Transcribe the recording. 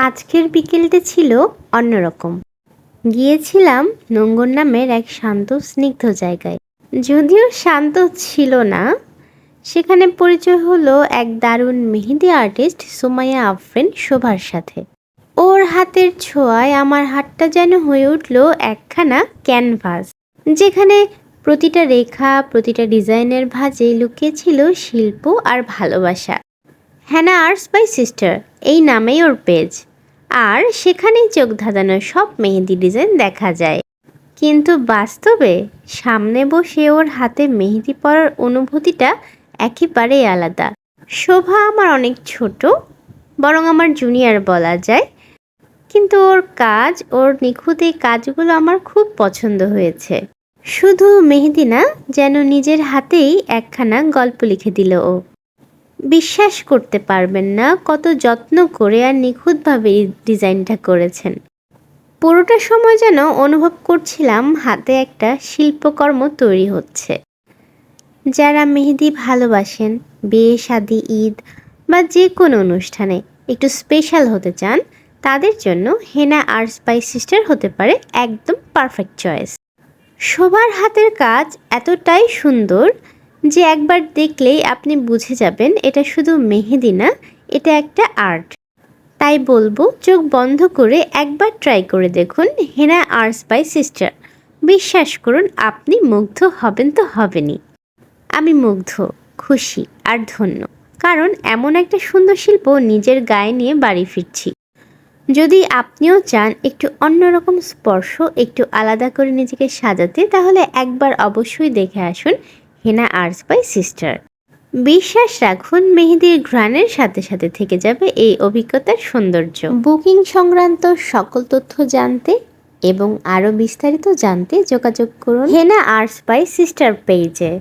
আজকের বিকেলটা ছিল অন্যরকম। গিয়েছিলাম নোঙ্গর নামের এক শান্ত স্নিগ্ধ জায়গায়। যদিও শান্ত ছিল না, সেখানে পরিচয় হলো এক দারুণ মেহেদি আর্টিস্ট সুমাইয়া আফরিন শোভার সাথে। ওর হাতের ছোঁয়ায় আমার হাতটা যেন হয়ে উঠল একখানা ক্যানভাস, যেখানে প্রতিটা রেখা, প্রতিটা ডিজাইনের ভাঁজে লুকিয়ে ছিল শিল্প আর ভালোবাসা। হেনা আর্টস বাই সিস্টার এই নামেই ওর পেজ, আর সেখানেই চোখ ধাঁধানো সব মেহেদি ডিজাইন দেখা যায়। কিন্তু বাস্তবে সামনে বসে ওর হাতে মেহেদি পরার অনুভূতিটা একেবারেই আলাদা। শোভা আমার অনেক ছোট, বরং আমার জুনিয়র বলা যায়, কিন্তু ওর কাজ, ওর নিখুঁত এই কাজগুলো আমার খুব পছন্দ হয়েছে। শুধু মেহেদি না, যেন নিজের হাতেই একখানা গল্প লিখে দিল ও। বিশ্বাস করতে পারবেন না কত যত্ন করে আর নিখুঁতভাবে ডিজাইনটা করেছেন। পুরোটা সময় যেন অনুভব করছিলাম হাতে একটা শিল্পকর্ম তৈরি হচ্ছে। যারা মেহেদি ভালোবাসেন, বিয়ে, শাদী, ঈদ বা যে কোনো অনুষ্ঠানে একটু স্পেশাল হতে চান, তাদের জন্য হেনা আর্টস বাই সিস্টার হতে পারে একদম পারফেক্ট চয়েস। শোভার হাতের কাজ এতটাই সুন্দর যে একবার দেখলেই আপনি বুঝে যাবেন এটা শুধু মেহেদি না, এটা একটা আর্ট। তাই বলবো, চোখ বন্ধ করে একবার ট্রাই করে দেখুন হেনা আর্টস বাই সিস্টার। বিশ্বাস করুন, আপনি মুগ্ধ হবেন তো হবেনই। আমি মুগ্ধ, খুশি আর ধন্য, কারণ এমন একটা সুন্দর শিল্প নিজের গায়ে নিয়ে বাড়ি ফিরছি। যদি আপনিও চান একটু অন্যরকম স্পর্শ, একটু আলাদা করে নিজেকে সাজাতে, তাহলে একবার অবশ্যই দেখে আসুন হেনা আর্টস বাই সিস্টার। বিশ্বাস রাখুন, মেহেদির ঘ্রাণের সাথে সাথে থেকে যাবে এই অভিজ্ঞতার সৌন্দর্য। বুকিং সংক্রান্ত সকল তথ্য জানতে এবং আরও বিস্তারিত জানতে যোগাযোগ করুন হেনা আর্টস বাই সিস্টার পেজে।